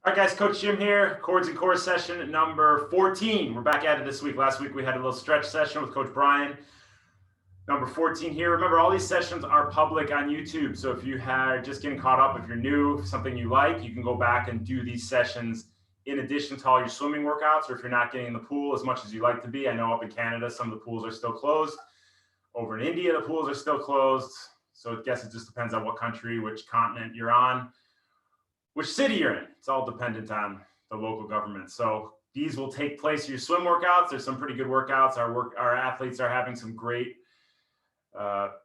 All right, guys, Coach Jim here, Chords and Core session number 14. We're back at it this week. Last week we had a little stretch session with Coach Brian. Number 14 here. Remember, all these sessions are public on YouTube. So if you are just getting caught up, if you're new, something you like, you can go back and do these sessions in addition to all your swimming workouts, or if you're not getting in the pool as much as you like to be. I know up in Canada, some of the pools are still closed. Over in India, the pools are still closed. So I guess it just depends on what country, which continent you're on, which city you're in. It's all dependent on the local government. So these will take place your swim workouts. There's some pretty good workouts. Our athletes are having some great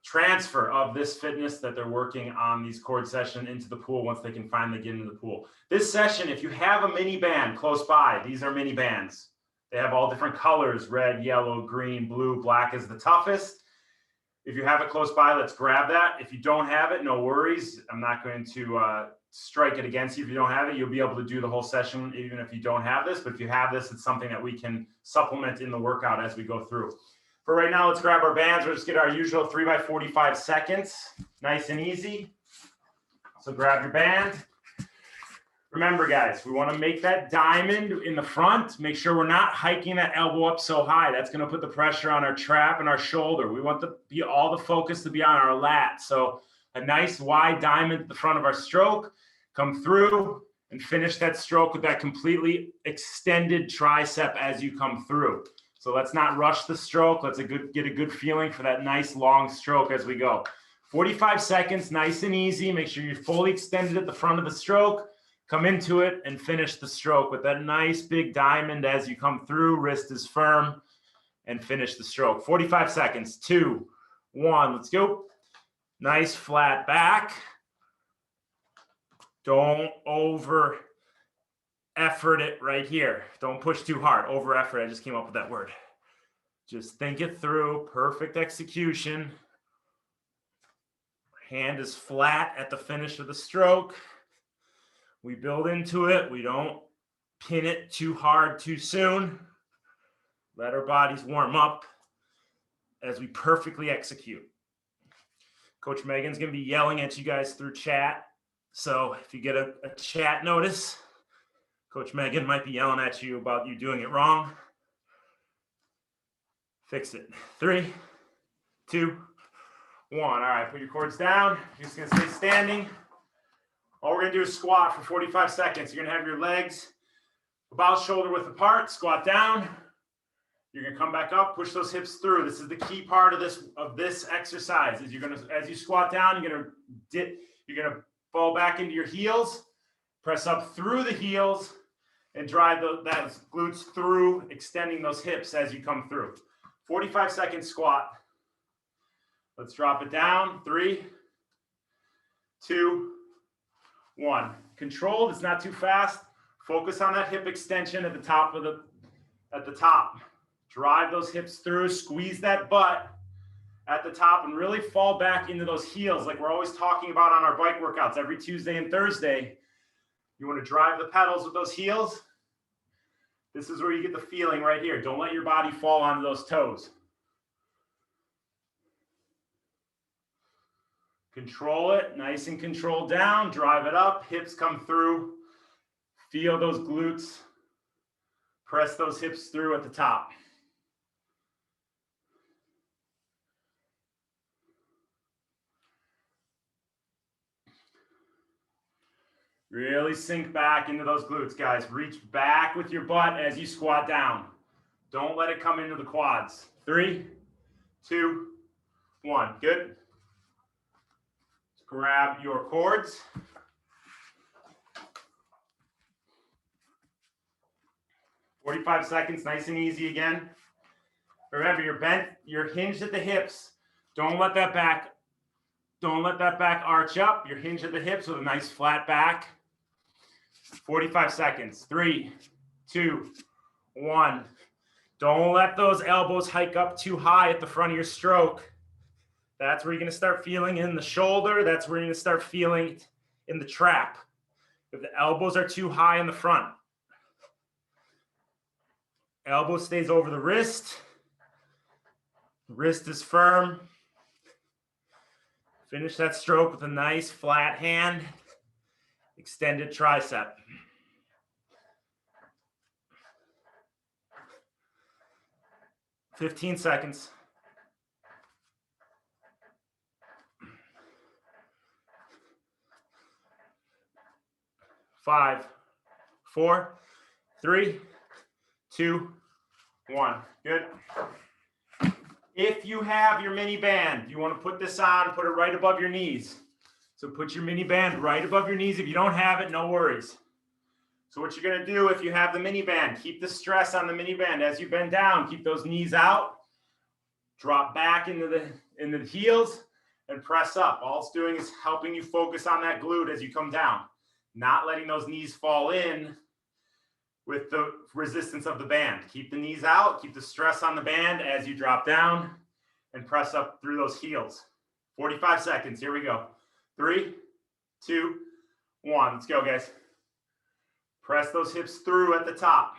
transfer of this fitness that they're working on these cord session into the pool once they can finally get into the pool. This session, if you have a mini band close by, these are mini bands. They have all different colors: red, yellow, green, blue. Black is the toughest. If you have it close by, let's grab that. If you don't have it, no worries. I'm not going to strike it against you. If you don't have it, you'll be able to do the whole session even if you don't have this. But if you have this, it's something that we can supplement in the workout as we go through. For right now, let's grab our bands. We'll just get our usual 3 by 45 seconds. Nice and easy. So grab your band. Remember, guys, we want to make that diamond in the front. Make sure we're not hiking that elbow up so high. That's going to put the pressure on our trap and our shoulder. We want all the focus to be on our lat. So a nice wide diamond at the front of our stroke. Come through and finish that stroke with that completely extended tricep as you come through. So let's not rush the stroke. Let's get a good feeling for that nice long stroke as we go. 45 seconds, nice and easy. Make sure you're fully extended at the front of the stroke. Come into it and finish the stroke with that nice big diamond as you come through. Wrist is firm, and finish the stroke. 45 seconds, 2, 1, let's go. Nice flat back. Don't over effort it right here. Don't push too hard. Over effort, I just came up with that word. Just think it through. Perfect execution. Hand is flat at the finish of the stroke. We build into it. We don't pin it too hard too soon. Let our bodies warm up as we perfectly execute. Coach Megan's going to be yelling at you guys through chat. So if you get a chat notice, Coach Megan might be yelling at you about you doing it wrong. Fix it. 3, 2, 1. All right, put your cords down. You're just going to stay standing. All we're going to do is squat for 45 seconds. You're going to have your legs about shoulder width apart. Squat down. You're going to come back up, push those hips through. This is the key part of this exercise. Is as you squat down, you're going to fall back into your heels, press up through the heels, and drive that glutes through, extending those hips as you come through. 45 second squat. Let's drop it down. 3, 2, 1. Controlled. It's not too fast. Focus on that hip extension at the top Drive those hips through. Squeeze that butt at the top and really fall back into those heels like we're always talking about on our bike workouts every Tuesday and Thursday. You want to drive the pedals with those heels. This is where you get the feeling right here. Don't let your body fall onto those toes. Control it, nice and controlled down. Drive it up, hips come through. Feel those glutes. Press those hips through at the top. Really sink back into those glutes, guys. Reach back with your butt as you squat down. Don't let it come into the quads. 3, 2, 1. Good. Let's grab your cords. "45 seconds, nice and easy again. Remember, you're hinged at the hips. Don't let that back arch up. You're hinged at the hips with a nice flat back. 45 seconds. 3, 2, 1. Don't let those elbows hike up too high at the front of your stroke. That's where you're going to start feeling in the shoulder. That's where you're going to start feeling in the trap. If the elbows are too high in the front. Elbow stays over the wrist. Wrist is firm. Finish that stroke with a nice flat hand. Extended tricep. 15 seconds. 5, 4, 3, 2, 1. Good. If you have your mini band, you want to put this on, put it right above your knees. So put your mini band right above your knees. If you don't have it, no worries. So what you're going to do if you have the mini band, keep the stress on the mini band as you bend down. Keep those knees out. Drop back into the heels and press up. All it's doing is helping you focus on that glute as you come down. Not letting those knees fall in with the resistance of the band. Keep the knees out, keep the stress on the band as you drop down and press up through those heels. 45 seconds, here we go. 3, 2, 1, let's go guys. Press those hips through at the top.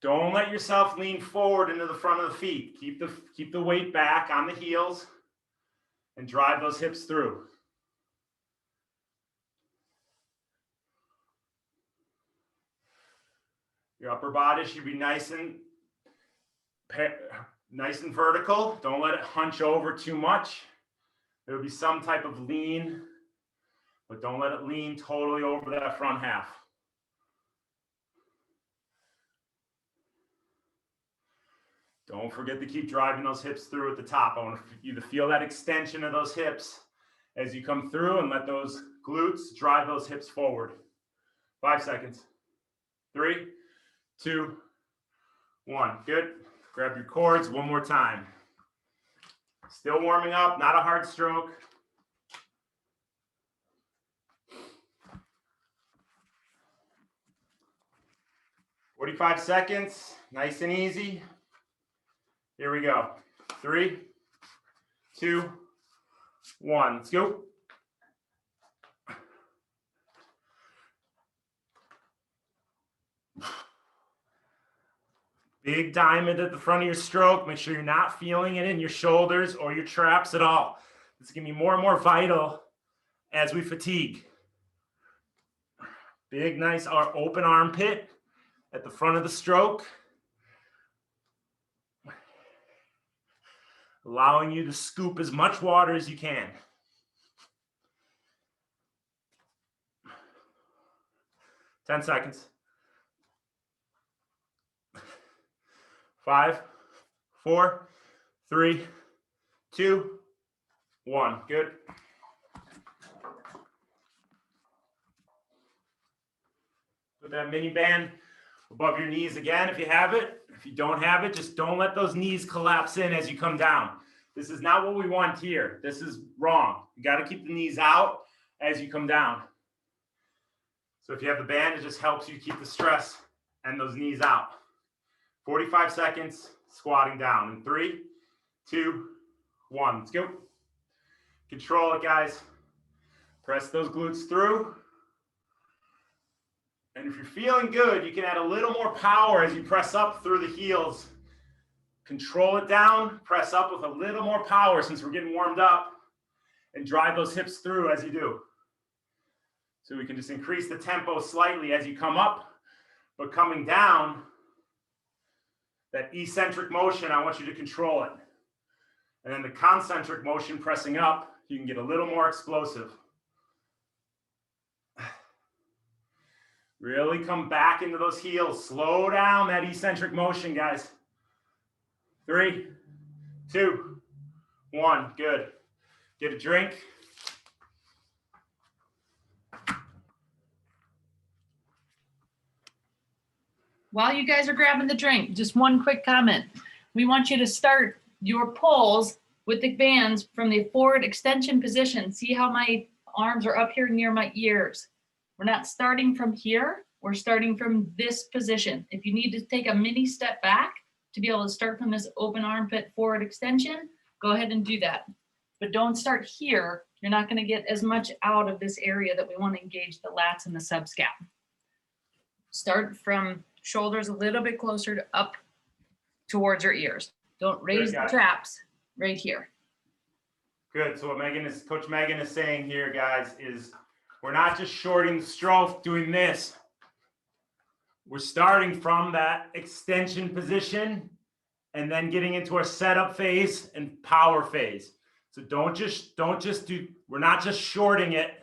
Don't let yourself lean forward into the front of the feet. Keep the weight back on the heels and drive those hips through. Your upper body should be nice and vertical. Don't let it hunch over too much. There will be some type of lean, but don't let it lean totally over that front half. Don't forget to keep driving those hips through at the top. I want you to feel that extension of those hips as you come through and let those glutes drive those hips forward. 5 seconds. 3, 2, 1. Good. Grab your cords one more time. Still warming up, not a hard stroke. "45 seconds, nice and easy. Here we go. 3, 2, 1. Let's go. Big diamond at the front of your stroke. Make sure you're not feeling it in your shoulders or your traps at all. This is going to be more and more vital as we fatigue. Big, nice open armpit at the front of the stroke. Allowing you to scoop as much water as you can. 10 seconds. 5, 4, 3, 2, 1. Good. Put that mini band above your knees again if you have it. If you don't have it, just don't let those knees collapse in as you come down. This is not what we want here. This is wrong. You got to keep the knees out as you come down. So if you have the band, it just helps you keep the stress and those knees out. 45 seconds, squatting down. In 3, 2, 1. Let's go. Control it, guys. Press those glutes through. And if you're feeling good, you can add a little more power as you press up through the heels. Control it down, press up with a little more power since we're getting warmed up, and drive those hips through as you do. So we can just increase the tempo slightly as you come up, but coming down, that eccentric motion, I want you to control it. And then the concentric motion pressing up, you can get a little more explosive. Really come back into those heels. Slow down that eccentric motion, guys. 3, 2, 1. Good. Get a drink. While you guys are grabbing the drink, just one quick comment. We want you to start your pulls with the bands from the forward extension position. See how my arms are up here near my ears. We're not starting from here. We're starting from this position. If you need to take a mini step back to be able to start from this open armpit forward extension, go ahead and do that. But don't start here. You're not going to get as much out of this area that we want to engage the lats and the subscap. Start from shoulders a little bit closer to up towards your ears. Don't raise the traps right here. Good. So what Coach Megan is saying here, guys, is we're not just shorting the stroke doing this. We're starting from that extension position and then getting into our setup phase and power phase. So don't just do, we're not just shorting it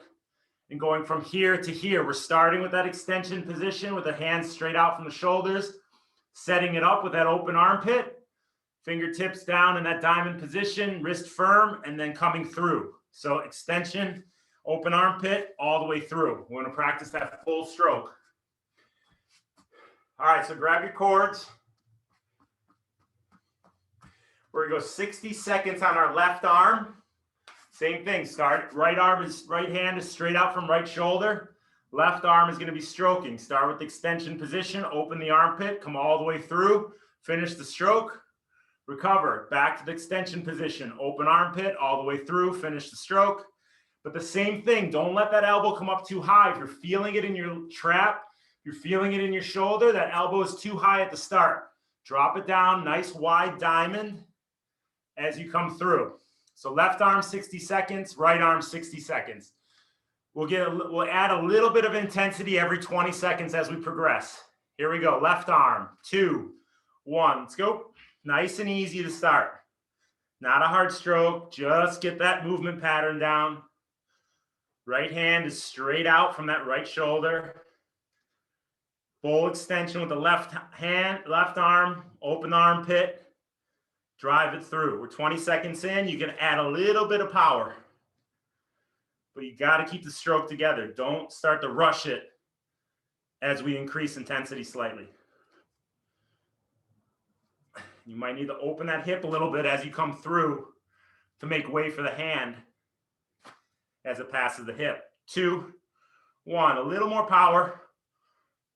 and going from here to here. We're starting with that extension position with the hands straight out from the shoulders, setting it up with that open armpit, fingertips down in that diamond position, wrist firm, and then coming through. So extension, open armpit, all the way through. We're going to practice that full stroke. All right, so grab your cords. We're going to go 60 seconds on our left arm. Same thing, start, right hand is straight out from right shoulder. Left arm is going to be stroking. Start with the extension position, open the armpit, come all the way through, finish the stroke, recover, back to the extension position, open armpit, all the way through, finish the stroke. But the same thing, don't let that elbow come up too high. If you're feeling it in your trap, you're feeling it in your shoulder, that elbow is too high at the start. Drop it down, nice wide diamond as you come through. So left arm 60 seconds, right arm 60 seconds. We'll add a little bit of intensity every 20 seconds as we progress. Here we go. Left arm, 2, 1. Let's go. Nice and easy to start. Not a hard stroke. Just get that movement pattern down. Right hand is straight out from that right shoulder. Full extension with the left hand, left arm, open armpit. Drive it through. We're 20 seconds in. You can add a little bit of power, but you got to keep the stroke together. Don't start to rush it as we increase intensity slightly. You might need to open that hip a little bit as you come through to make way for the hand as it passes the hip. 2, 1. A little more power.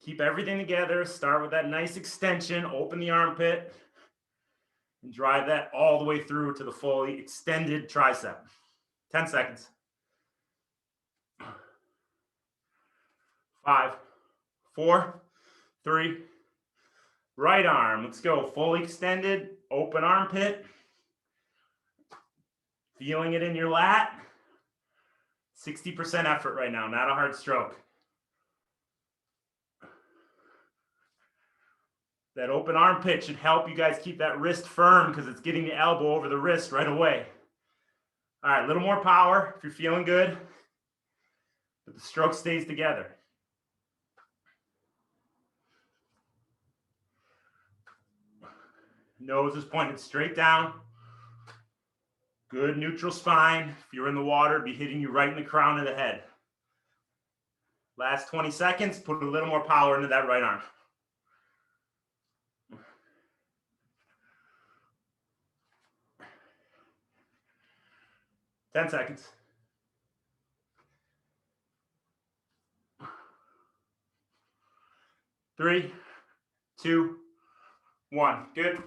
Keep everything together. Start with that nice extension. Open the armpit. And drive that all the way through to the fully extended tricep. 10 seconds. 5, 4, 3. Right arm. Let's go. Fully extended. Open armpit. Feeling it in your lat. 60% effort right now. Not a hard stroke. That open armpit should help you guys keep that wrist firm because it's getting the elbow over the wrist right away. All right, a little more power if you're feeling good, but the stroke stays together. Nose is pointed straight down. Good neutral spine. If you're in the water, it'd be hitting you right in the crown of the head. Last 20 seconds, put a little more power into that right arm. Ten seconds. 3, 2, 1. Good.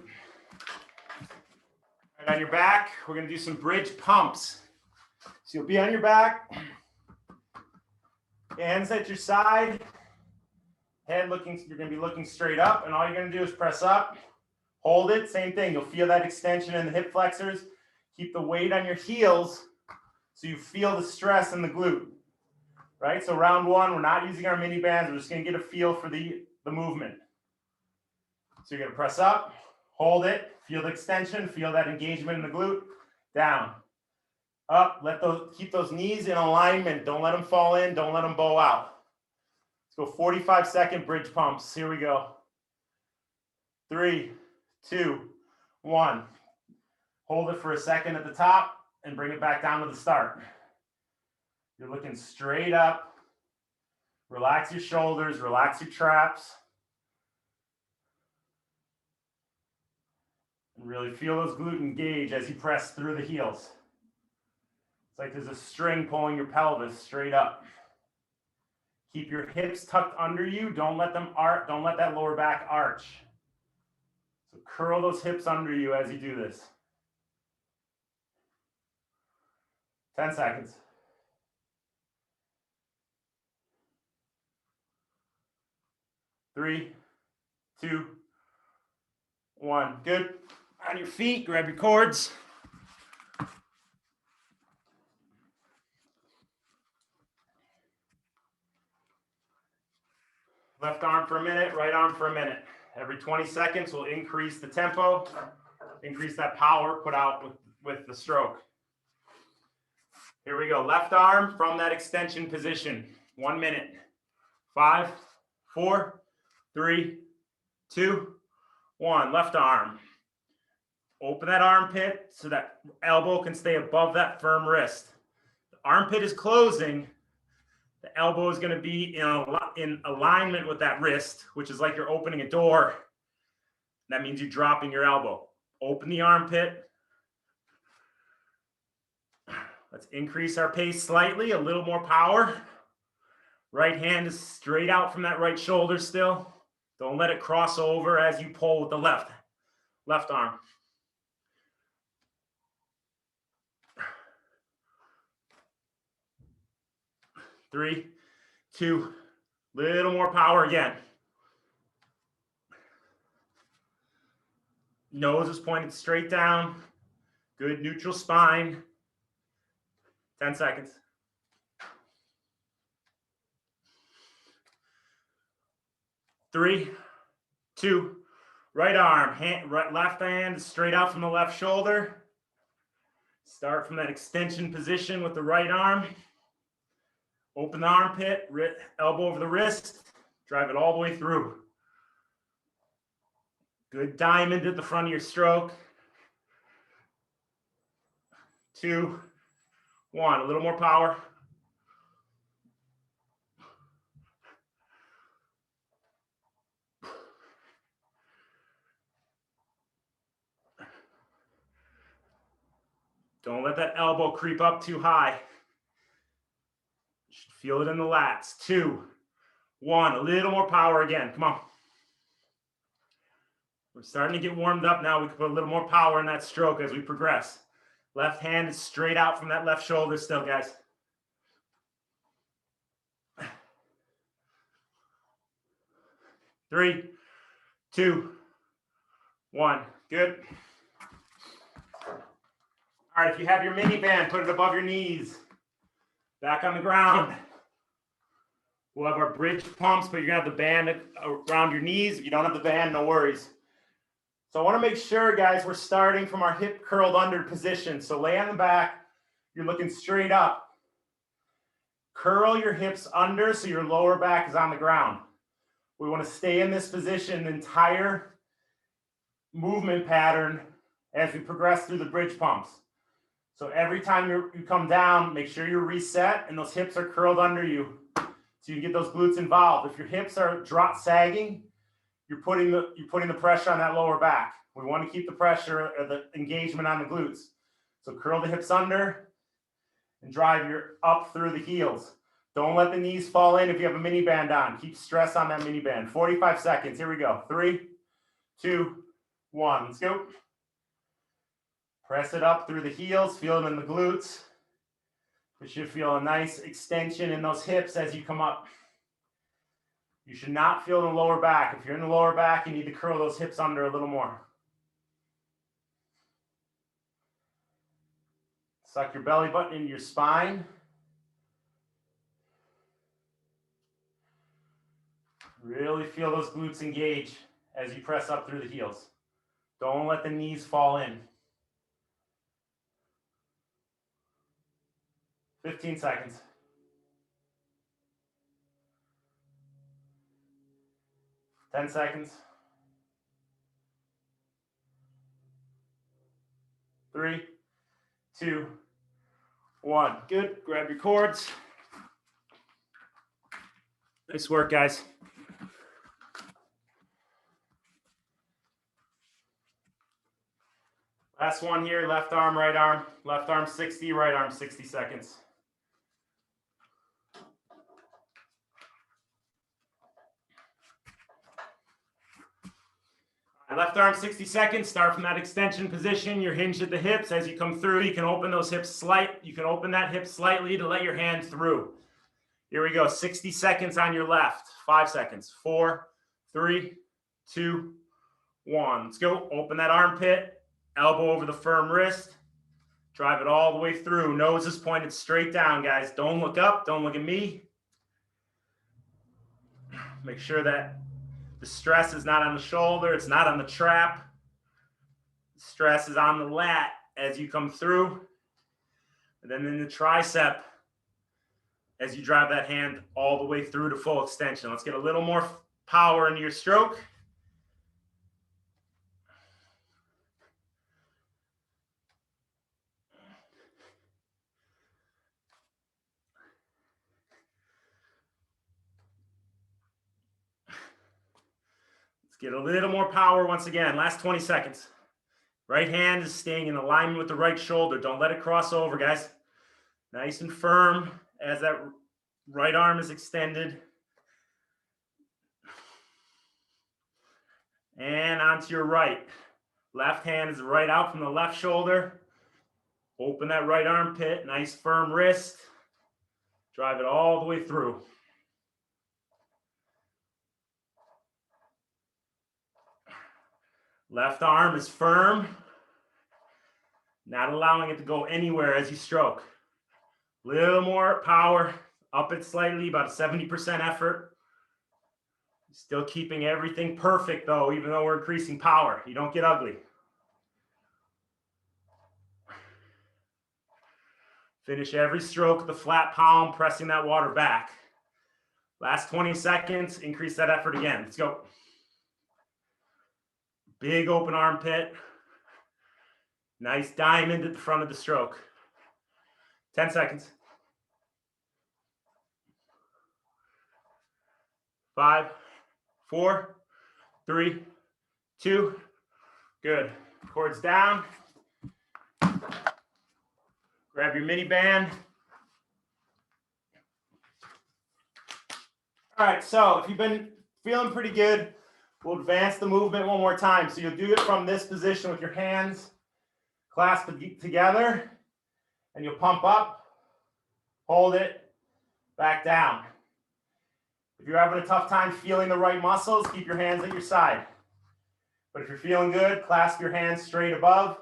And on your back, we're going to do some bridge pumps. So you'll be on your back, hands at your side, head looking, you're going to be looking straight up, and all you're going to do is press up, hold it, same thing. You'll feel that extension in the hip flexors. Keep the weight on your heels so you feel the stress in the glute, right? So round 1, we're not using our mini bands. We're just going to get a feel for the movement. So you're going to press up, hold it, feel the extension, feel that engagement in the glute, down, up, keep those knees in alignment. Don't let them fall in, don't let them bow out. Let's go 45-second bridge pumps. Here we go. 3, 2, 1. Hold it for a second at the top and bring it back down to the start. You're looking straight up. Relax your shoulders, relax your traps. And really feel those glutes engage as you press through the heels. It's like there's a string pulling your pelvis straight up. Keep your hips tucked under you. Don't let them arch. Don't let that lower back arch. So curl those hips under you as you do this. 10 seconds. 3, 2, 1. Good. On your feet, grab your cords. Left arm for a minute, right arm for a minute. Every 20 seconds, we'll increase the tempo, increase that power put out with the stroke. Here we go. Left arm from that extension position. 1 minute. 5, 4, 3, 2, 1. Left arm. Open that armpit so that elbow can stay above that firm wrist. The armpit is closing. The elbow is going to be in alignment with that wrist, which is like you're opening a door. That means you're dropping your elbow. Open the armpit. Let's increase our pace slightly, a little more power. Right hand is straight out from that right shoulder still. Don't let it cross over as you pull with the left arm. 3, 2, little more power again. Nose is pointed straight down. Good neutral spine. 10 seconds. 3, 2, right arm, left hand straight out from the left shoulder. Start from that extension position with the right arm. Open the armpit, elbow over the wrist, drive it all the way through. Good diamond at the front of your stroke. 2, 1, a little more power. Don't let that elbow creep up too high. You should feel it in the lats. 2, 1, a little more power again. Come on. We're starting to get warmed up now. We can put a little more power in that stroke as we progress. Left hand is straight out from that left shoulder still, guys. 3, 2, 1. Good. All right, if you have your mini band, put it above your knees. Back on the ground. We'll have our bridge pumps, but you're going to have the band around your knees. If you don't have the band, no worries. So I want to make sure, guys, we're starting from our hip curled under position. So lay on the back. You're looking straight up. Curl your hips under so your lower back is on the ground. We want to stay in this position the entire movement pattern as we progress through the bridge pumps. So every time you come down, make sure you're reset and those hips are curled under you so you can get those glutes involved. If your hips are sagging, you're putting the pressure on that lower back. We want to keep the pressure or the engagement on the glutes. So curl the hips under and drive your up through the heels. Don't let the knees fall in if you have a mini band on. Keep stress on that mini band. 45 seconds. Here we go. 3, 2, 1. Let's go. Press it up through the heels. Feel it in the glutes. You should feel a nice extension in those hips as you come up. You should not feel the lower back. If you're in the lower back, you need to curl those hips under a little more. Suck your belly button into your spine. Really feel those glutes engage as you press up through the heels. Don't let the knees fall in. 15 seconds. 10 seconds. 3, 2, 1. Good. Grab your cords. Nice work, guys. Last one here. Left arm, right arm. Left arm 60, right arm 60 seconds. Left arm 60 seconds. Start from that extension position. You're hinged at the hips. As you come through, you can open those hips you can open that hip slightly to let your hand through. Here we go. 60 seconds on your left. 5 seconds. 4, 3, 2, 1. Let's go. Open that armpit. Elbow over the firm wrist. Drive it all the way through. Nose is pointed straight down, guys. Don't look up. Don't look at me. Make sure that The stress is not on the shoulder. It's not on the trap. The stress is on the lat as you come through. And then in the tricep as you drive that hand all the way through to full extension. Let's get a little more power into your stroke. Let's get a little more power once again. Last 20 seconds. Right hand is staying in alignment with the right shoulder. Don't let it cross over, guys. Nice and firm as that right arm is extended. And onto your right. Left hand is right out from the left shoulder. Open that right armpit. Nice firm wrist. Drive it all the way through. Left arm is firm. Not allowing it to go anywhere as you stroke. Little more power. Up it slightly, about a 70% effort. Still keeping everything perfect though, even though we're increasing power. You don't get ugly. Finish every stroke with the flat palm, pressing that water back. Last 20 seconds, increase that effort again. Let's go. Big open armpit. Nice diamond at the front of the stroke. 10 seconds. 5, 4, 3, 2. Good. Cords down. Grab your mini band. All right, so if you've been feeling pretty good, we'll advance the movement one more time. So you'll do it from this position with your hands clasped together, and you'll pump up, hold it, back down. If you're having a tough time feeling the right muscles, keep your hands at your side. But if you're feeling good, clasp your hands straight above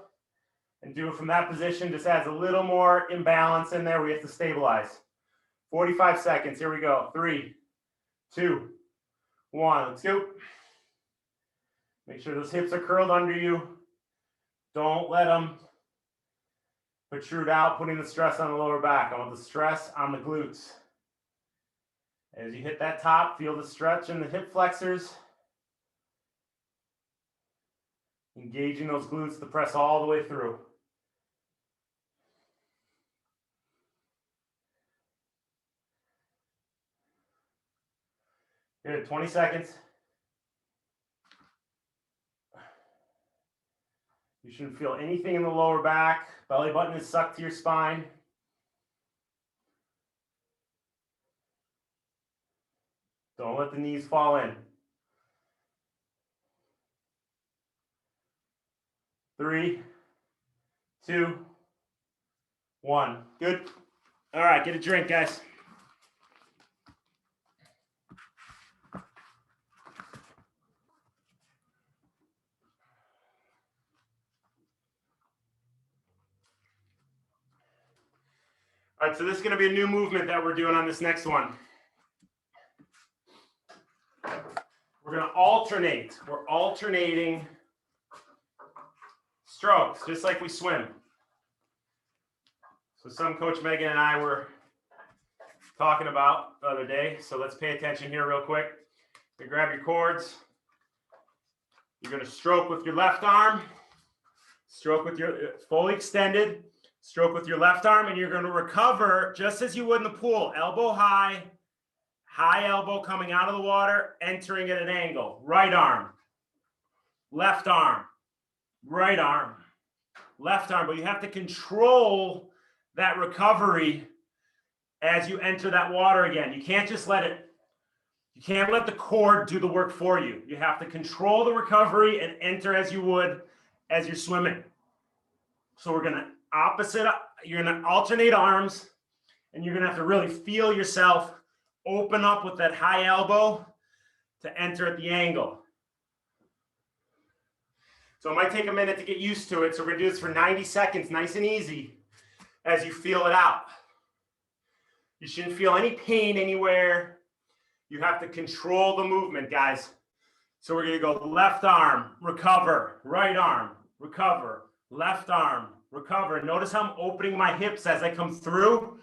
and do it from that position. Just adds a little more imbalance in there. We have to stabilize. 45 seconds. Here we go. 3, 2, 1. Let's go. Make sure those hips are curled under you. Don't let them protrude out, putting the stress on the lower back. I want the stress on the glutes. As you hit that top, feel the stretch in the hip flexors. Engaging those glutes to press all the way through. Good, 20 seconds. You shouldn't feel anything in the lower back. Belly button is sucked to your spine. Don't let the knees fall in. 3, 2, 1. Good. All right, get a drink, guys. All right, so this is going to be a new movement that we're doing on this next one. We're going to alternate. We're alternating strokes, just like we swim. So some Coach Megan and I were talking about the other day. So let's pay attention here real quick. You grab your cords. You're going to stroke with your left arm. Stroke with your fully extended. Stroke with your left arm, and you're going to recover just as you would in the pool. Elbow high, high elbow coming out of the water, entering at an angle. Right arm, left arm, right arm, left arm. But you have to control that recovery as you enter that water again. You can't just let it, you can't let the cord do the work for you. You have to control the recovery and enter as you would as you're swimming. So we're going to you're going to alternate arms, and you're going to have to really feel yourself open up with that high elbow to enter at the angle. So it might take a minute to get used to it. So we're going to do this for 90 seconds, nice and easy, as you feel it out. You shouldn't feel any pain anywhere. You have to control the movement, guys. So we're going to go left arm, recover, right arm, recover, left arm, recover. Notice how I'm opening my hips as I come through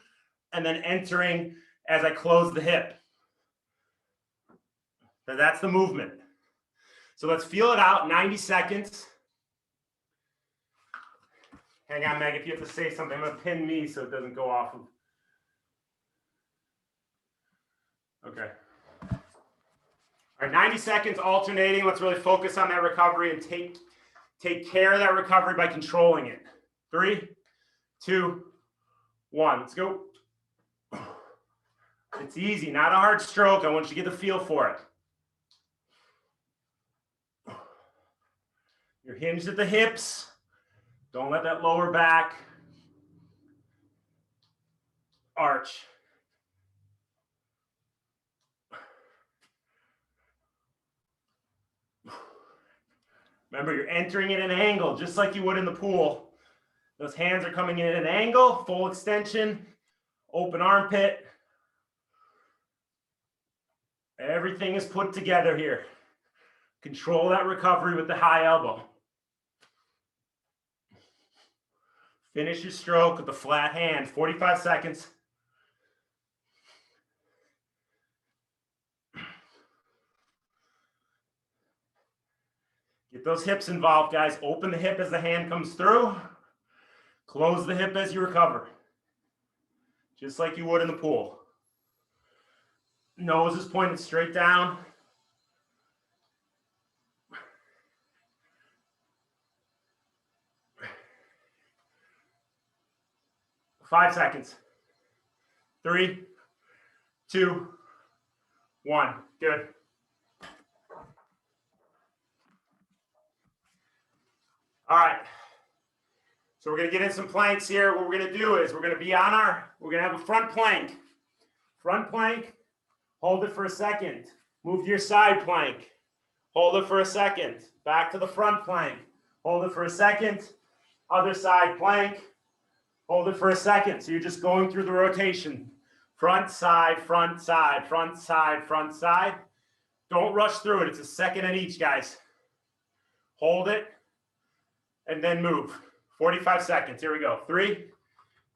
and then entering as I close the hip. So that's the movement. So let's feel it out, 90 seconds. Hang on, Meg, if you have to say something, I'm going to pin me so it doesn't go off. Okay. All right, 90 seconds alternating. Let's really focus on that recovery and take care of that recovery by controlling it. 3, 2, 1. Let's go. It's easy, not a hard stroke. I want you to get the feel for it. You're hinged at the hips. Don't let that lower back arch. Remember, you're entering at an angle, just like you would in the pool. Those hands are coming in at an angle, full extension, open armpit. Everything is put together here. Control that recovery with the high elbow. Finish your stroke with the flat hand, 45 seconds. Get those hips involved, guys. Open the hip as the hand comes through. Close the hip as you recover. Just like you would in the pool. Nose is pointed straight down. Five seconds. 3, 2, 1. Good. All right. So we're going to get in some planks here. What we're going to do is we're going to have a front plank. Front plank. Hold it for a second. Move to your side plank. Hold it for a second. Back to the front plank. Hold it for a second. Other side plank. Hold it for a second. So you're just going through the rotation. Front, side, front, side, front, side, front, side. Don't rush through it. It's a second in each, guys. Hold it and then move. 45 seconds. Here we go. 3,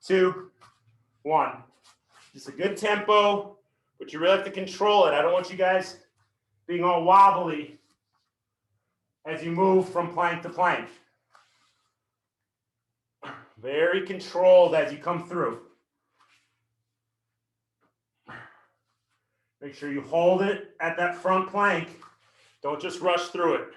2, 1. Just a good tempo. But you really have to control it. I don't want you guys being all wobbly as you move from plank to plank. Very controlled as you come through. Make sure you hold it at that front plank. Don't just rush through it.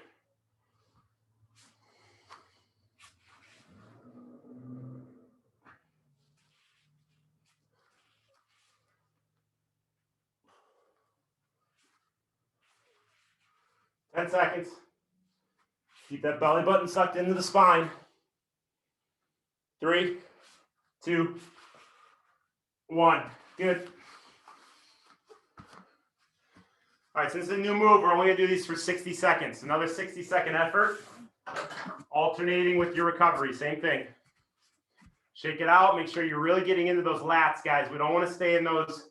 Ten seconds. Keep that belly button sucked into the spine. 3, 2, 1. Good. All right, since it's a new move, we're only going to do these for 60 seconds. Another 60-second effort. Alternating with your recovery. Same thing. Shake it out. Make sure you're really getting into those lats, guys. We don't want to stay in those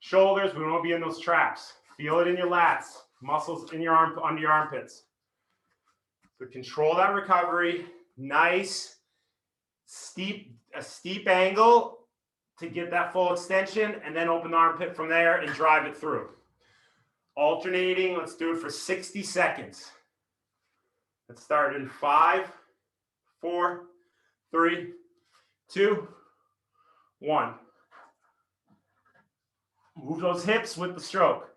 shoulders. We don't want to be in those traps. Feel it in your lats. Muscles in your arm, under your armpits. So control that recovery. Nice, a steep angle to get that full extension, and then open the armpit from there and drive it through. Alternating. Let's do it for 60 seconds. Let's start in 5, 4, 3, 2, 1. Move those hips with the stroke.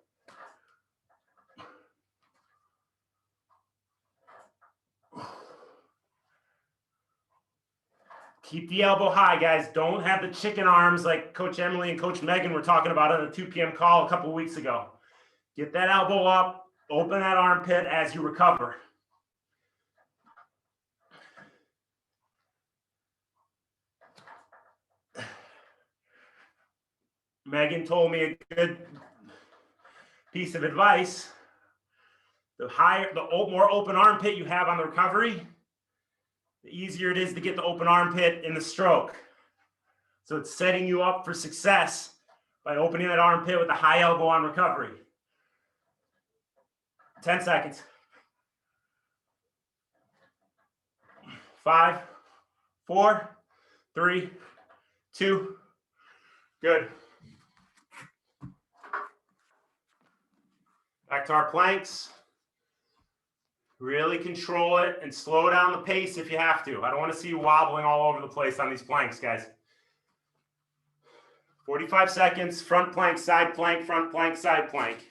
Keep the elbow high, guys. Don't have the chicken arms like Coach Emily and Coach Megan were talking about on the 2 p.m. call a couple of weeks ago. Get that elbow up. Open that armpit as you recover. Megan told me a good piece of advice. The more open armpit you have on the recovery, the easier it is to get the open armpit in the stroke. So it's setting you up for success by opening that armpit with a high elbow on recovery. 10 seconds. 5, 4, 3, 2. Good. Back to our planks. Really control it and slow down the pace if you have to. I don't want to see you wobbling all over the place on these planks, guys. 45 seconds, front plank, side plank, front plank, side plank.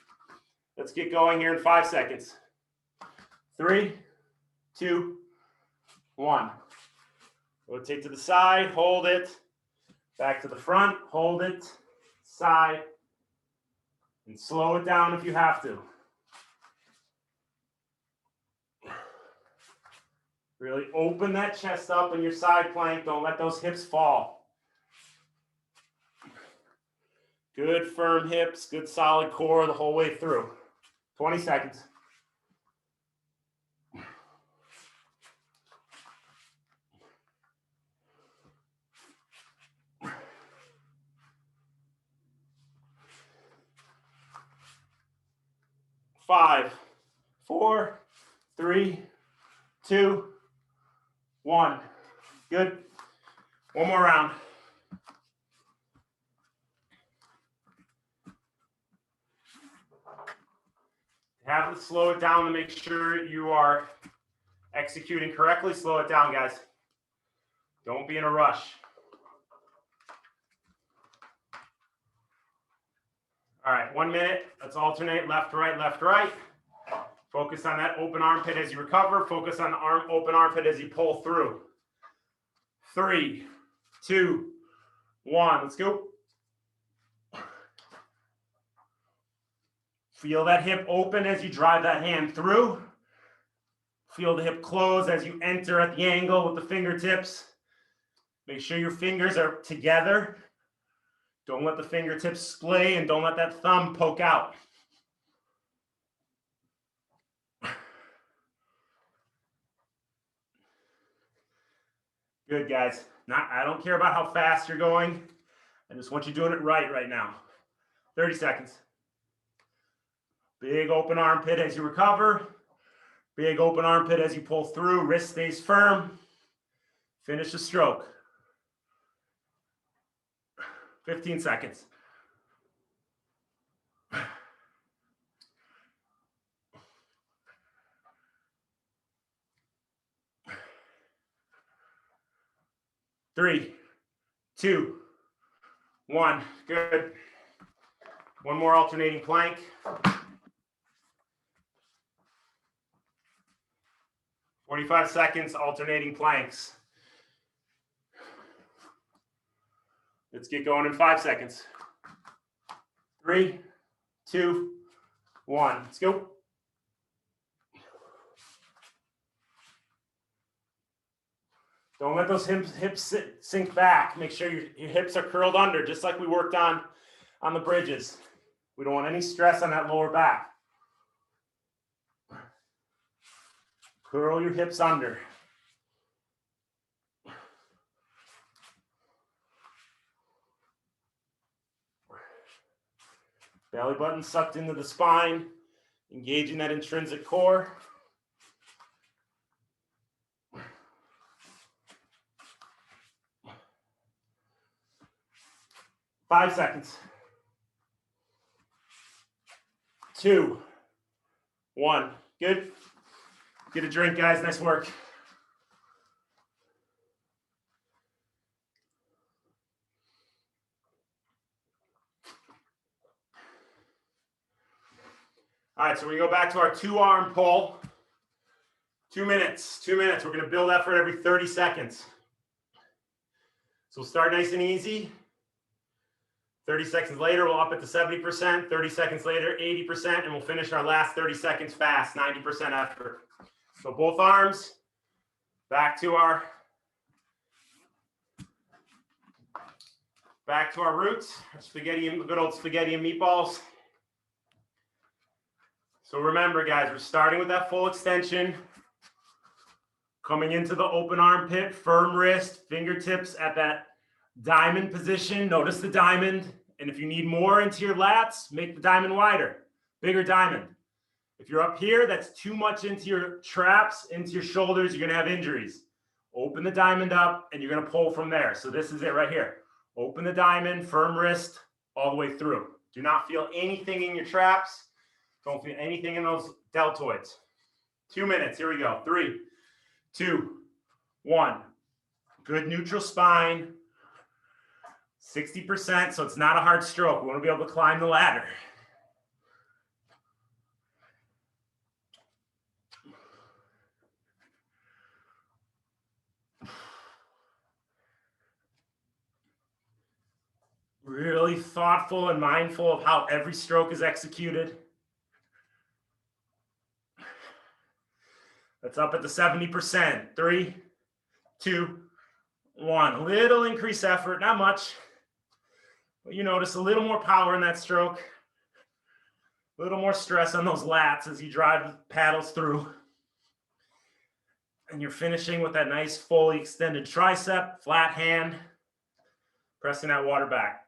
Let's get going here in 5 seconds. 3, 2, 1. Rotate to the side, hold it. Back to the front, hold it, side, and slow it down if you have to. Really open that chest up in your side plank. Don't let those hips fall. Good firm hips, good solid core the whole way through. 20 seconds. Five, 4, 3, 2, 1. Good. One more round. Have to slow it down to make sure you are executing correctly. Slow it down, guys. Don't be in a rush. All right, 1 minute. Let's alternate left, right, left, right. Focus on that open armpit as you recover. Focus on the open armpit as you pull through. 3, 2, 1. Let's go. Feel that hip open as you drive that hand through. Feel the hip close as you enter at the angle with the fingertips. Make sure your fingers are together. Don't let the fingertips splay and don't let that thumb poke out. Good, guys. I don't care about how fast you're going. I just want you doing it right now. 30 seconds. Big open armpit as you recover. Big open armpit as you pull through. Wrist stays firm. Finish the stroke. 15 seconds. Three, 2, 1. Good. One more alternating plank. "45 seconds, alternating planks." Let's get going in 5 seconds. 3, 2, 1. Let's go. Don't let those hips sink back. Make sure your hips are curled under, just like we worked on the bridges. We don't want any stress on that lower back. Curl your hips under. Belly button sucked into the spine, engaging that intrinsic core. Five seconds. 2, 1. Good. Get a drink, guys. Nice work. All right, so we go back to our 2-arm pull. 2 minutes. 2 minutes. We're going to build effort every 30 seconds. So we'll start nice and easy. 30 seconds later, we'll up it to 70%. 30 seconds later, 80%. And we'll finish our last 30 seconds fast, 90% effort. So both arms, back to our roots, our spaghetti, good old spaghetti and meatballs. So remember, guys, we're starting with that full extension, coming into the open armpit, firm wrist, fingertips at that diamond position. Notice the diamond. And if you need more into your lats, make the diamond wider, bigger diamond. If you're up here, that's too much into your traps, into your shoulders, you're going to have injuries. Open the diamond up and you're going to pull from there. So this is it right here. Open the diamond, firm wrist all the way through. Do not feel anything in your traps. Don't feel anything in those deltoids. 2 minutes. Here we go. 3, 2, 1. Good neutral spine. 60%, so it's not a hard stroke. We want to be able to climb the ladder. Really thoughtful and mindful of how every stroke is executed. That's up at the 70%. 3, 2, 1. A little increased effort, not much. But you notice a little more power in that stroke. A little more stress on those lats as you drive the paddles through. And you're finishing with that nice fully extended tricep, flat hand, pressing that water back.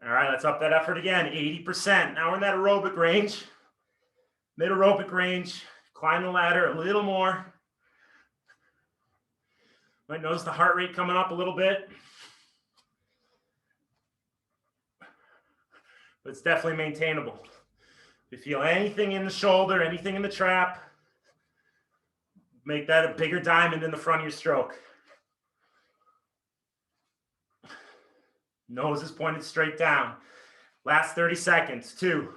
All right, let's up that effort again, 80%. Now we're in that aerobic range, mid-aerobic range. Climb the ladder a little more. Might notice the heart rate coming up a little bit. But it's definitely maintainable. If you feel anything in the shoulder, anything in the trap, make that a bigger diamond in the front of your stroke. Nose is pointed straight down. Last 30 seconds. 2,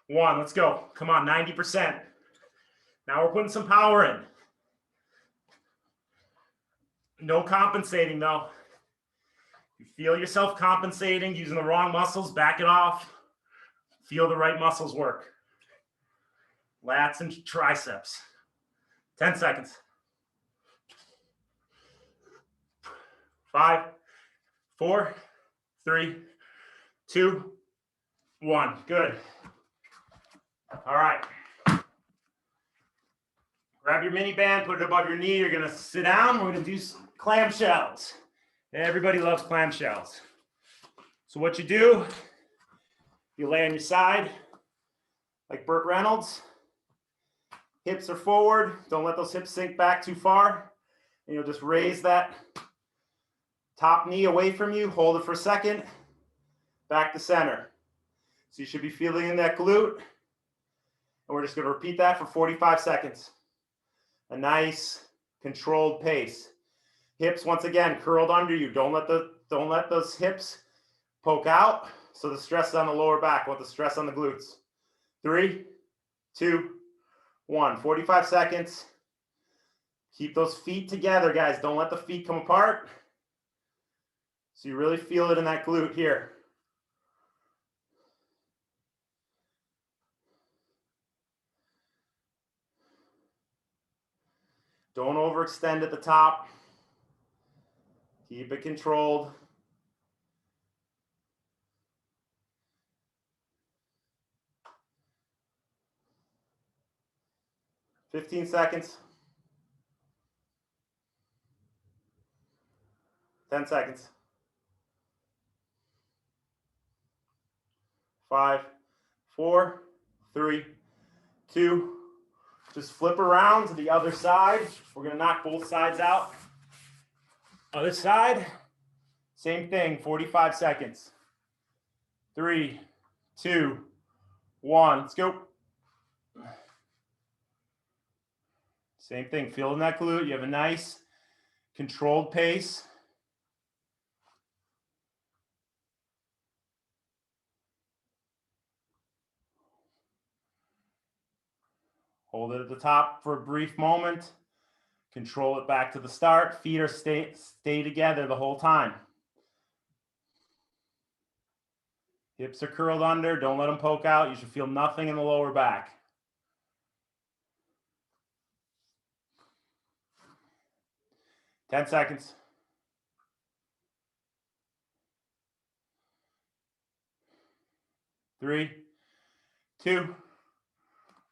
1. Let's go. Come on, 90%. Now we're putting some power in. No compensating though. You feel yourself compensating, using the wrong muscles, back it off. Feel the right muscles work. Lats and triceps. 10 seconds. 5, 4, 3, 2, 1. Good. All right. Grab your mini band, put it above your knee. You're going to sit down. We're going to do some clam shells. Everybody loves clam shells. So what you do, you lay on your side like Burt Reynolds. Hips are forward. Don't let those hips sink back too far. And you'll just raise that top knee away from you. Hold it for a second. Back to center. So you should be feeling in that glute. And we're just going to repeat that for 45 seconds. A nice controlled pace. Hips once again curled under you. Don't let those hips poke out. So the stress is on the lower back. Want the stress on the glutes. 3, 2, 1. 45 seconds. Keep those feet together, guys. Don't let the feet come apart. So you really feel it in that glute here. Don't overextend at the top. Keep it controlled. $15 seconds. 10 seconds. 5, 4, 3, 2. Just flip around to the other side. We're going to knock both sides out. Other side, same thing, 45 seconds. 3, 2, 1. Let's go. Same thing, feeling that glute. You have a nice controlled pace. Hold it at the top for a brief moment. Control it back to the start. Feet are stay together the whole time. Hips are curled under. Don't let them poke out. You should feel nothing in the lower back. $10 seconds. 3, 2,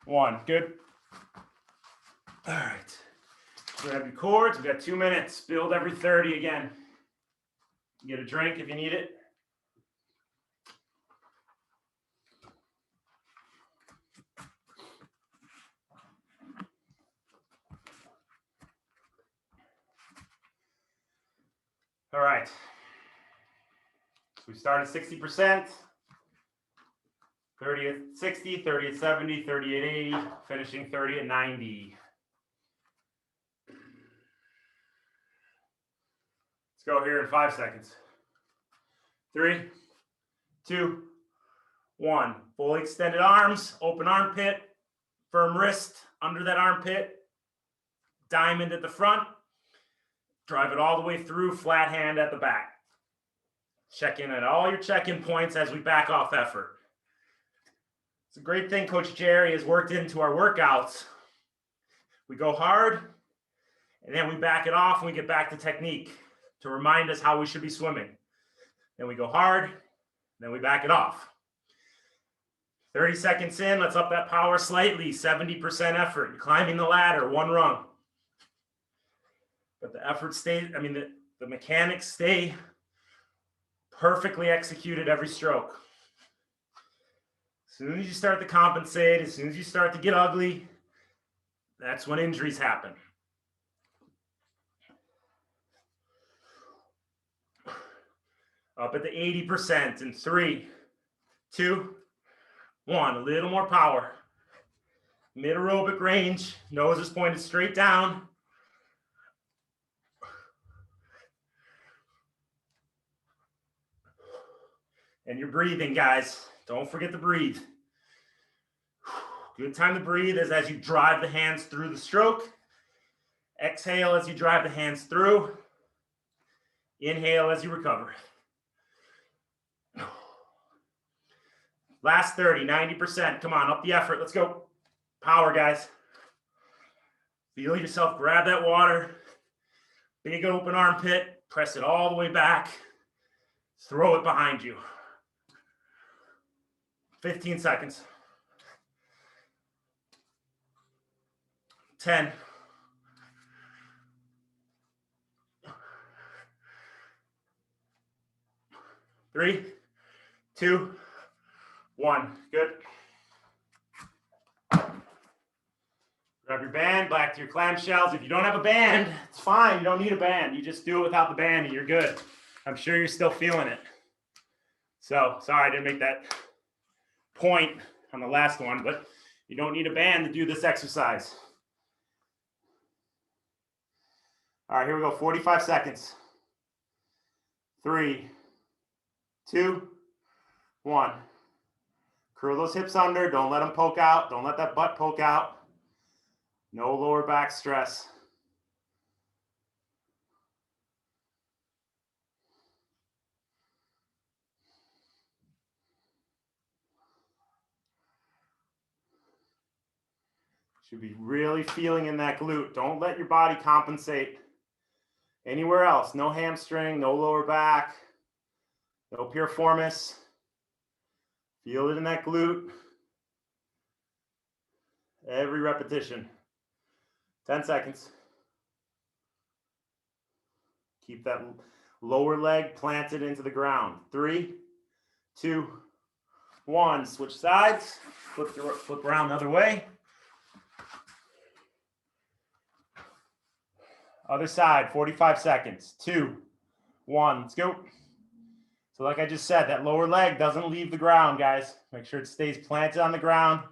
1. Good. All right. Grab your cords. We've got 2 minutes. Build every 30 again. Get a drink if you need it. All right. So we started 60%, 30 at 60, 30 at 70, 30 at 80, finishing 30 at 90. Let's go here in 5 seconds. 3, 2, 1. Fully extended arms, open armpit, firm wrist under that armpit, diamond at the front, drive it all the way through, flat hand at the back. Check in at all your check-in points as we back off effort. It's a great thing Coach Jerry has worked into our workouts. We go hard, and then we back it off and we get back to technique to remind us how we should be swimming. Then we go hard, then we back it off. 30 seconds in, let's up that power slightly, 70% effort. You're climbing the ladder, one rung. But the effort stays, the mechanics stay perfectly executed every stroke. As soon as you start to compensate, as soon as you start to get ugly, that's when injuries happen. Up at the 80% in 3, 2, 1. A little more power. Mid aerobic range, nose is pointed straight down. And you're breathing, guys. Don't forget to breathe. Good time to breathe is as you drive the hands through the stroke. Exhale as you drive the hands through. Inhale as you recover. Last 30, 90%. Come on, up the effort. Let's go. Power, guys. Feel yourself grab that water. Big open armpit. Press it all the way back. Throw it behind you. 15 seconds. 10. 3, 2, 1. Good. Grab your band, back to your clam shells. If you don't have a band, it's fine. You don't need a band. You just do it without the band and you're good. I'm sure you're still feeling it. So, sorry I didn't make that point on the last one, but you don't need a band to do this exercise. All right, here we go. 45 seconds. 3, 2, 1. Curl those hips under. Don't let them poke out. Don't let that butt poke out. No lower back stress. Should be really feeling in that glute. Don't let your body compensate anywhere else. No hamstring, no lower back, no piriformis. Feel it in that glute. Every repetition. 10 seconds. Keep that lower leg planted into the ground. 3, 2, 1. Switch sides. Flip around the other way. Other side, 45 seconds. 2, 1, let's go. So like I just said, that lower leg doesn't leave the ground, guys. Make sure it stays planted on the ground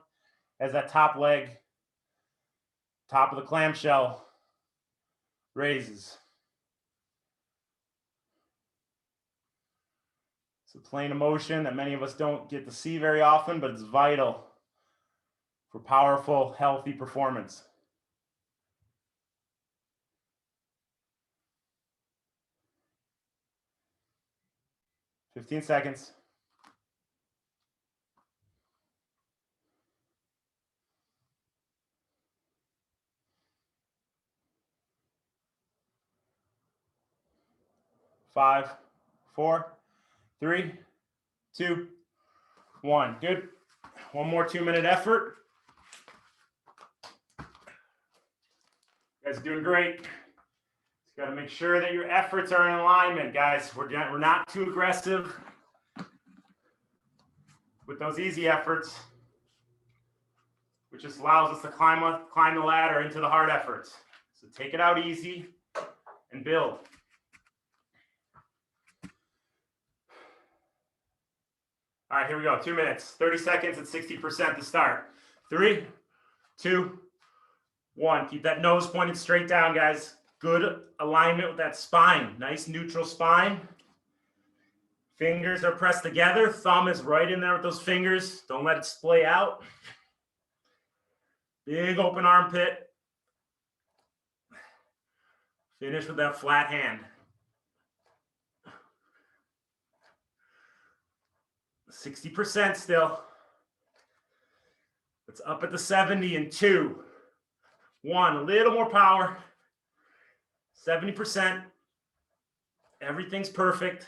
as that top leg, top of the clamshell raises. It's a plane of motion that many of us don't get to see very often, but it's vital for powerful, healthy performance. $15 seconds. Five, 4, 3, 2, 1. Good. One more 2-minute effort. You guys are doing great. Just got to make sure that your efforts are in alignment, guys. We're not too aggressive with those easy efforts, which just allows us to climb the ladder into the hard efforts. So take it out easy and build. All right, here we go. 2 minutes, 30 seconds at 60% to start. 3, 2, 1. Keep that nose pointed straight down, guys. Good alignment with that spine. Nice neutral spine. Fingers are pressed together. Thumb is right in there with those fingers. Don't let it splay out. Big open armpit. Finish with that flat hand. 60% still. It's up at the 70 in 2, 1. A little more power. 70%. Everything's perfect.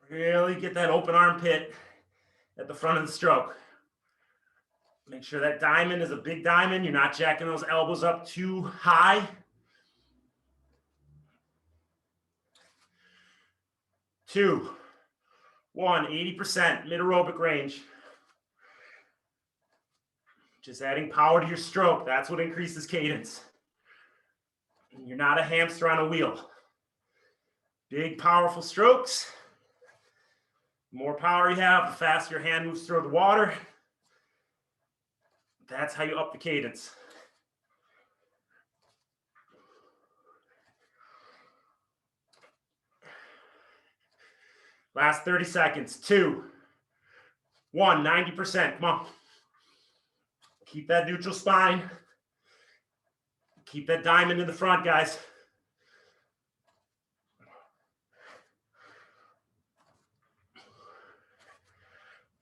Really get that open armpit at the front of the stroke. Make sure that diamond is a big diamond. You're not jacking those elbows up too high. 2, 1, 80% mid aerobic range. Just adding power to your stroke. That's what increases cadence. You're not a hamster on a wheel. Big, powerful strokes. The more power you have, the faster your hand moves through the water. That's how you up the cadence. Last 30 seconds. 2, 1, 90%. Come on. Keep that neutral spine. Keep that diamond in the front, guys.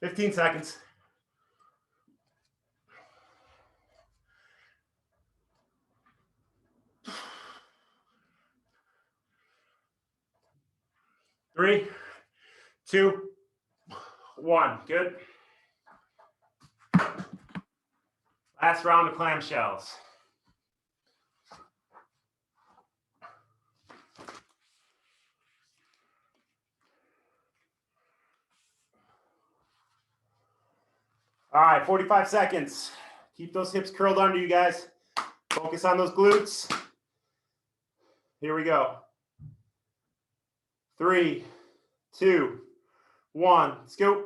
$15 seconds. Three, 2, 1. Good. Last round of clam shells. All right, 45 seconds. Keep those hips curled under you guys. Focus on those glutes. Here we go. 3, 2, 1. Let's go.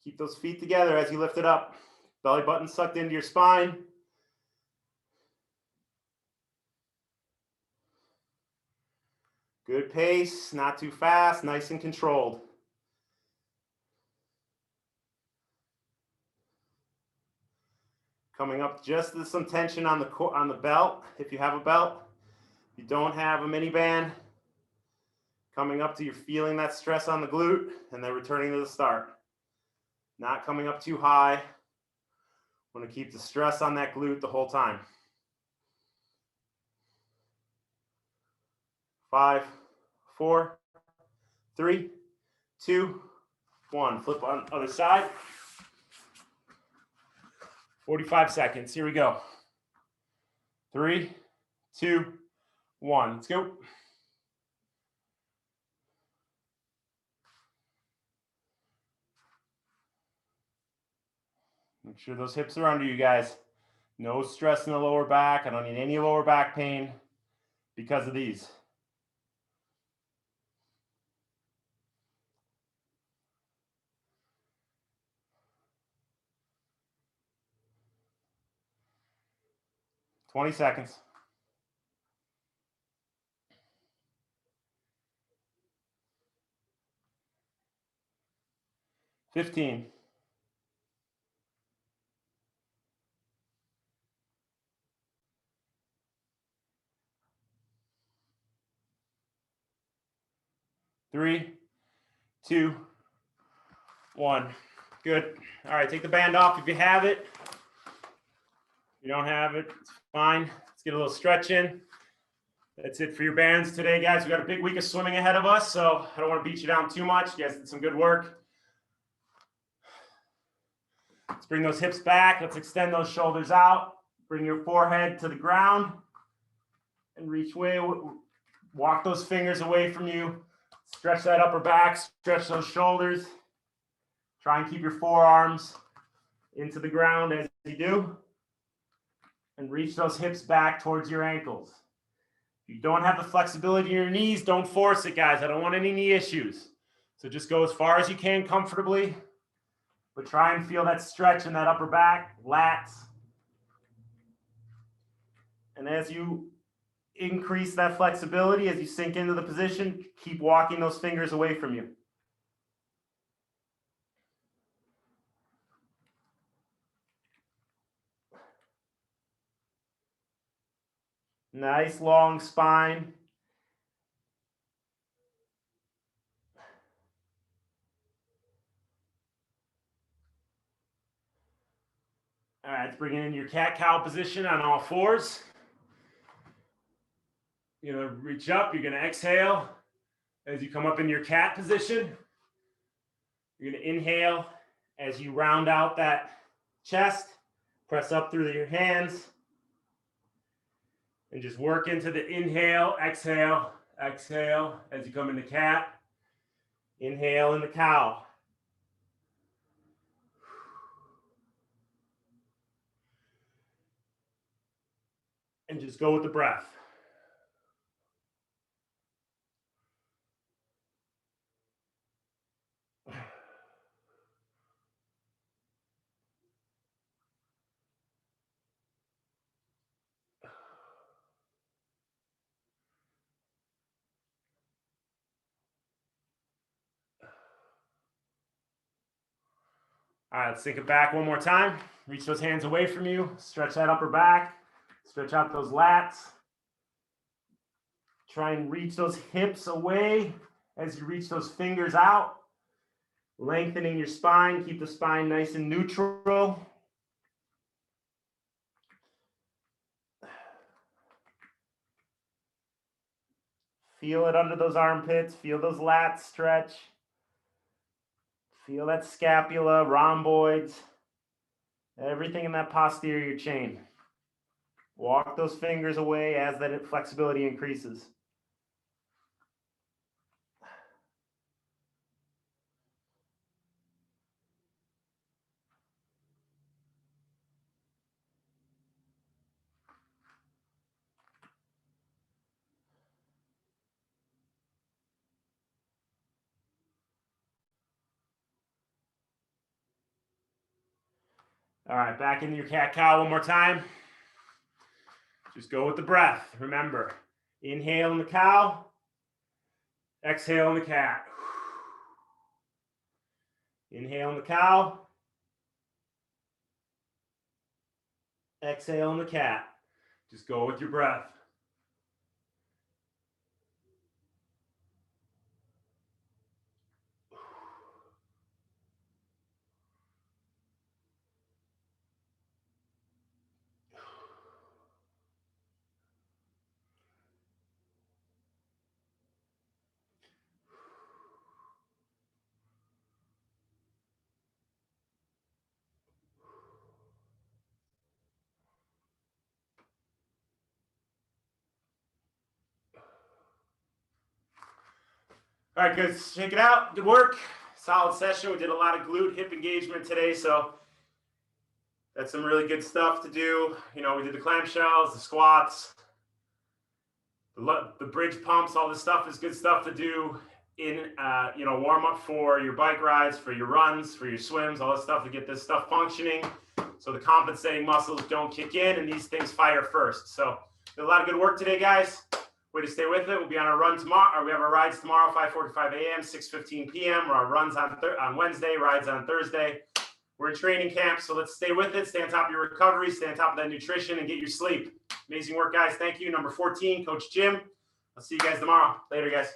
Keep those feet together as you lift it up. Belly button sucked into your spine. Good pace, not too fast, nice and controlled. Coming up just to some tension on the belt, if you have a belt. If you don't have a mini band, coming up to you're feeling that stress on the glute and then returning to the start. Not coming up too high. Want to keep the stress on that glute the whole time. 5, 4, 3, 2, 1. Flip on the other side. 45 seconds. Here we go. 3, 2, 1. Let's go. Make sure those hips are under you guys. No stress in the lower back. I don't need any lower back pain because of these. $20 seconds. 15. 3, 2, 1. Good. All right, take the band off if you have it. If you don't have it, it's fine. Let's get a little stretch in. That's it for your bands today, guys. We got a big week of swimming ahead of us, so I don't want to beat you down too much. You guys did some good work. Let's bring those hips back. Let's extend those shoulders out. Bring your forehead to the ground and reach way. Walk those fingers away from you. Stretch that upper back. Stretch those shoulders. Try and keep your forearms into the ground as you do. And reach those hips back towards your ankles. If If you don't have the flexibility in your knees, don't force it, guys. I don't want any knee issues. So just go as far as you can comfortably, but try and feel that stretch in that upper back, lats. And as you increase that flexibility, as you sink into the position, keep walking those fingers away from you. Nice long spine. All right, let's bring it in your cat-cow position on all fours. You're going to reach up. You're going to exhale. As you come up in your cat position, you're going to inhale as you round out that chest. Press up through your hands. And just work into the inhale, exhale, exhale as you come into cat. Inhale in the cow. And just go with the breath. All right, let's sink it back one more time. Reach those hands away from you. Stretch that upper back. Stretch out those lats. Try and reach those hips away as you reach those fingers out. Lengthening your spine. Keep the spine nice and neutral. Feel it under those armpits. Feel those lats stretch. Feel that scapula, rhomboids, everything in that posterior chain. Walk those fingers away as that flexibility increases. All right, back into your cat-cow one more time. Just go with the breath. Remember, inhale in the cow, exhale in the cat. Inhale in the cow, exhale in the cat. Just go with your breath. All right, guys, check it out. Good work. Solid session. We did a lot of glute hip engagement today, so that's some really good stuff to do. You know, we did the clam shells, the squats, the bridge pumps. All this stuff is good stuff to do in, you know, warm up for your bike rides, for your runs, for your swims, all this stuff to get this stuff functioning so the compensating muscles don't kick in and these things fire first. So did a lot of good work today, guys. Way to stay with it. We'll be on our run tomorrow, or we have our rides tomorrow, 5:45 a.m., 6:15 p.m. Or our runs on Wednesday, rides on Thursday. We're in training camp, so let's stay with it. Stay on top of your recovery, stay on top of that nutrition, and get your sleep. Amazing work, guys. Thank you. Number 14, Coach Jim. I'll see you guys tomorrow. Later, guys.